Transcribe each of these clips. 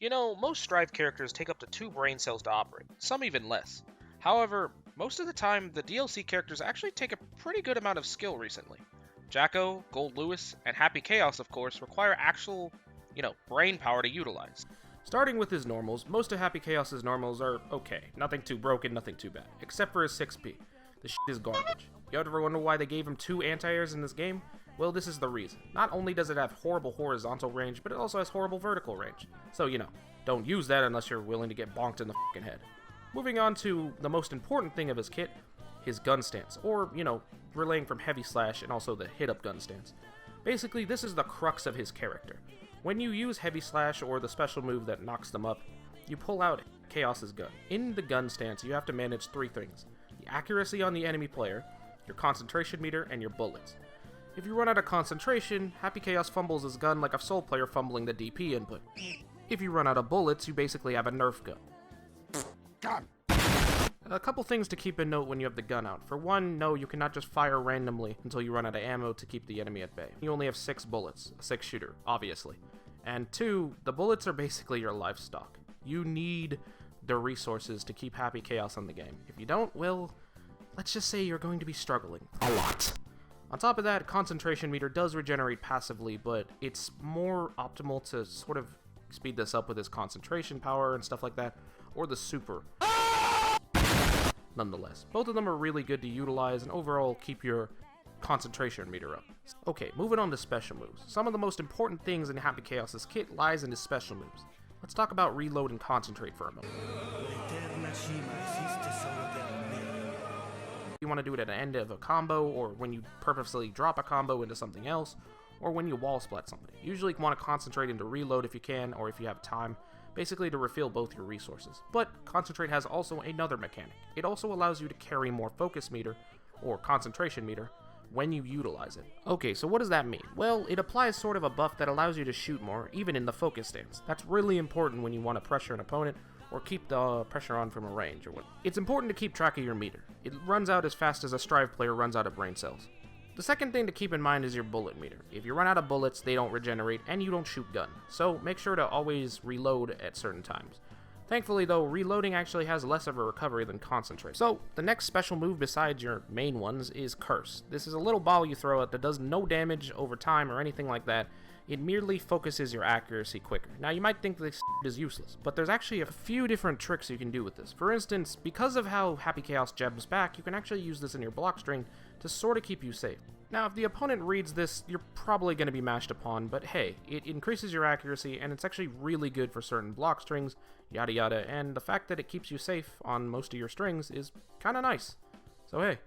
You know, most Strive characters take up to 2 brain cells to operate, some even less. However, most of the time, the DLC characters actually take a pretty good amount of skill recently. Jacko, Gold Lewis, and Happy Chaos, of course, require actual, brain power to utilize. Starting with his normals, most of Happy Chaos's normals are okay. Nothing too broken, nothing too bad. Except for his 6p. The shit is garbage. You ever wonder why they gave him 2 anti-airs in this game? Well, this is the reason. Not only does it have horrible horizontal range, but it also has horrible vertical range. So, don't use that unless you're willing to get bonked in the fucking head. Moving on to the most important thing of his kit, his gun stance, or, relaying from heavy slash and also the hit-up gun stance. Basically, this is the crux of his character. When you use heavy slash or the special move that knocks them up, you pull out Chaos's gun. In the gun stance, you have to manage 3 things. The accuracy on the enemy player, your concentration meter, and your bullets. If you run out of concentration, Happy Chaos fumbles his gun like a Soul player fumbling the DP input. If you run out of bullets, you basically have a Nerf gun. God. A couple things to keep in note when you have the gun out. For one, no, you cannot just fire randomly until you run out of ammo to keep the enemy at bay. You only have 6 bullets, a 6-shooter, obviously. And 2, the bullets are basically your livestock. You need the resources to keep Happy Chaos on the game. If you don't, well, let's just say you're going to be struggling a lot. On top of that, concentration meter does regenerate passively, but it's more optimal to sort of speed this up with his concentration power and stuff like that, or the super. Nonetheless, both of them are really good to utilize and overall keep your concentration meter up. Okay, moving on to special moves. Some of the most important things in Happy Chaos's kit lies in his special moves. Let's talk about reload and concentrate for a moment. You want to do it at the end of a combo, or when you purposely drop a combo into something else, or when you wall splat somebody. Usually you want to concentrate into reload if you can, or if you have time, basically to refill both your resources. But concentrate has also another mechanic. It also allows you to carry more focus meter, or concentration meter, when you utilize it. Okay, so what does that mean? Well, it applies sort of a buff that allows you to shoot more, even in the focus stance. That's really important when you want to pressure an opponent, or keep the pressure on from a range, or what. It's important to keep track of your meter. It runs out as fast as a Strive player runs out of brain cells. The second thing to keep in mind is your bullet meter. If you run out of bullets, they don't regenerate, and you don't shoot gun. So make sure to always reload at certain times. Thankfully though, reloading actually has less of a recovery than concentrate. So, the next special move besides your main ones is Curse. This is a little ball you throw out that does no damage over time or anything like that. It merely focuses your accuracy quicker. Now you might think this is useless, but there's actually a few different tricks you can do with this. For instance, because of how Happy Chaos jabs back, you can actually use this in your block string to sort of keep you safe. Now, if the opponent reads this, you're probably going to be mashed upon, but hey, it increases your accuracy, and it's actually really good for certain block strings, yada yada, and the fact that it keeps you safe on most of your strings is kinda nice. So hey,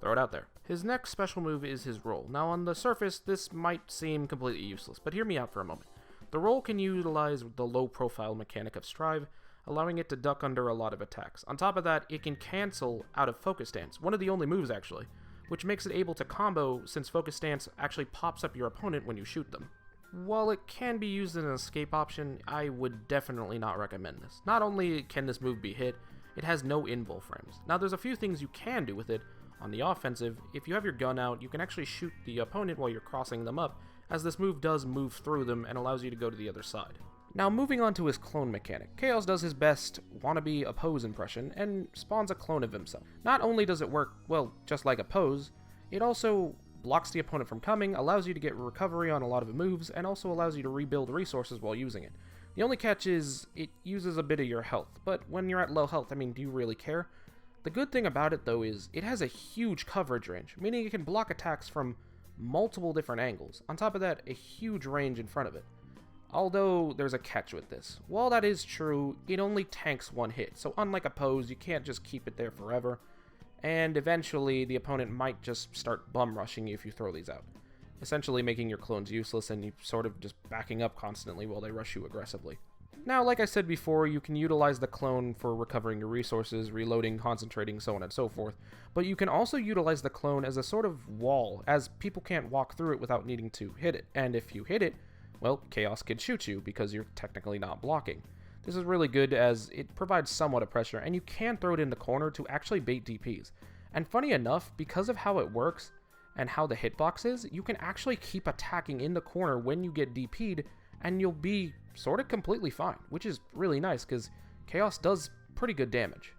throw it out there. His next special move is his roll. Now, on the surface, this might seem completely useless, but hear me out for a moment. The roll can utilize the low-profile mechanic of Strive, allowing it to duck under a lot of attacks. On top of that, it can cancel out of focus stance, one of the only moves actually, which makes it able to combo since focus stance actually pops up your opponent when you shoot them. While it can be used as an escape option, I would definitely not recommend this. Not only can this move be hit, it has no invul frames. Now there's a few things you can do with it. On the offensive, if you have your gun out, you can actually shoot the opponent while you're crossing them up, as this move does move through them and allows you to go to the other side. Now moving on to his clone mechanic, Chaos does his best wannabe oppose impression and spawns a clone of himself. Not only does it work, well, just like oppose, it also blocks the opponent from coming, allows you to get recovery on a lot of moves, and also allows you to rebuild resources while using it. The only catch is, it uses a bit of your health, but when you're at low health, I mean, do you really care? The good thing about it though is, it has a huge coverage range, meaning it can block attacks from multiple different angles. On top of that, a huge range in front of it. Although, there's a catch with this. While that is true, it only tanks one hit, so unlike oppose, you can't just keep it there forever, and eventually the opponent might just start bum rushing you if you throw these out, essentially making your clones useless and you sort of just backing up constantly while they rush you aggressively. Now, like I said before, you can utilize the clone for recovering your resources, reloading, concentrating, so on and so forth, but you can also utilize the clone as a sort of wall, as people can't walk through it without needing to hit it, and if you hit it, well, Chaos can shoot you because you're technically not blocking. This is really good as it provides somewhat of pressure, and you can throw it in the corner to actually bait DPs. And funny enough, because of how it works and how the hitbox is, you can actually keep attacking in the corner when you get DP'd, and you'll be sort of completely fine, which is really nice because Chaos does pretty good damage.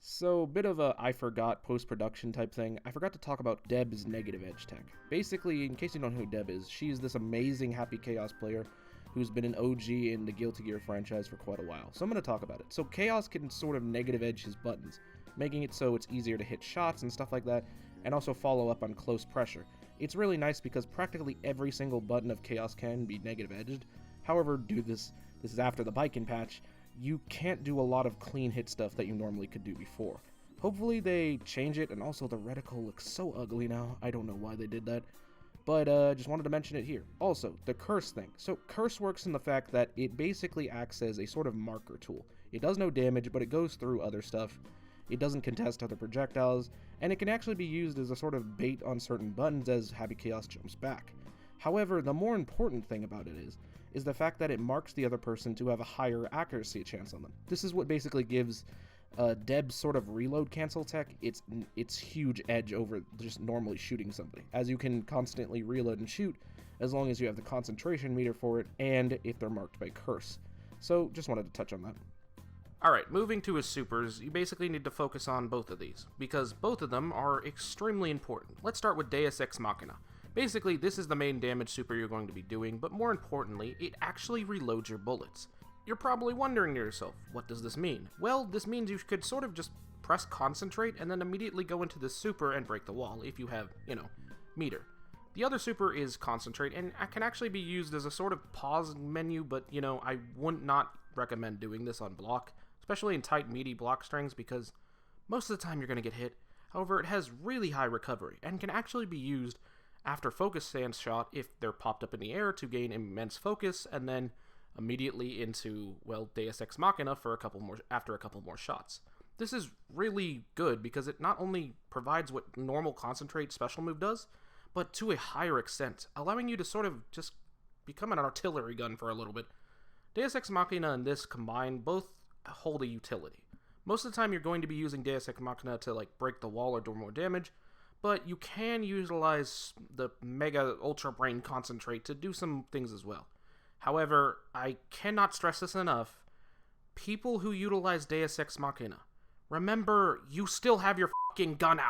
So, bit of a I forgot post-production type thing. I forgot to talk about Deb's negative edge tech. Basically, in case you don't know who Deb is, she's this amazing Happy Chaos player who's been an OG in the Guilty Gear franchise for quite a while. So I'm going to talk about it. So Chaos can sort of negative edge his buttons, making it so it's easier to hit shots and stuff like that, and also follow up on close pressure. It's really nice because practically every single button of Chaos can be negative edged. However, this is after the Bikin patch, you can't do a lot of clean hit stuff that you normally could do before. Hopefully they change it, and also the reticle looks so ugly now. I don't know why they did that, but just wanted to mention it here. Also, the curse thing. So curse works in the fact that it basically acts as a sort of marker tool. It does no damage, but it goes through other stuff. It doesn't contest other projectiles, and it can actually be used as a sort of bait on certain buttons as Happy Chaos jumps back. However, the more important thing about it is the fact that it marks the other person to have a higher accuracy chance on them. This is what basically gives Deb's sort of reload cancel tech its huge edge over just normally shooting somebody, as you can constantly reload and shoot as long as you have the concentration meter for it and if they're marked by curse. So just wanted to touch on that. Alright, moving to his supers, you basically need to focus on both of these, because both of them are extremely important. Let's start with Deus Ex Machina. Basically, this is the main damage super you're going to be doing, but more importantly, it actually reloads your bullets. You're probably wondering to yourself, what does this mean? Well, this means you could sort of just press concentrate and then immediately go into this super and break the wall if you have, meter. The other super is concentrate, and it can actually be used as a sort of pause menu, but, I would not recommend doing this on block, especially in tight, meaty block strings, because most of the time you're going to get hit. However, it has really high recovery, and can actually be used after focus stance shot if they're popped up in the air to gain immense focus, and then immediately into, Deus Ex Machina after a couple more shots. This is really good because it not only provides what normal concentrate special move does, but to a higher extent, allowing you to sort of just become an artillery gun for a little bit. Deus Ex Machina and this combined both hold a utility. Most of the time you're going to be using Deus Ex Machina to break the wall or do more damage, but you can utilize the Mega Ultra Brain Concentrate to do some things as well. However, I cannot stress this enough, people who utilize Deus Ex Machina, remember, you still have your fucking gun out.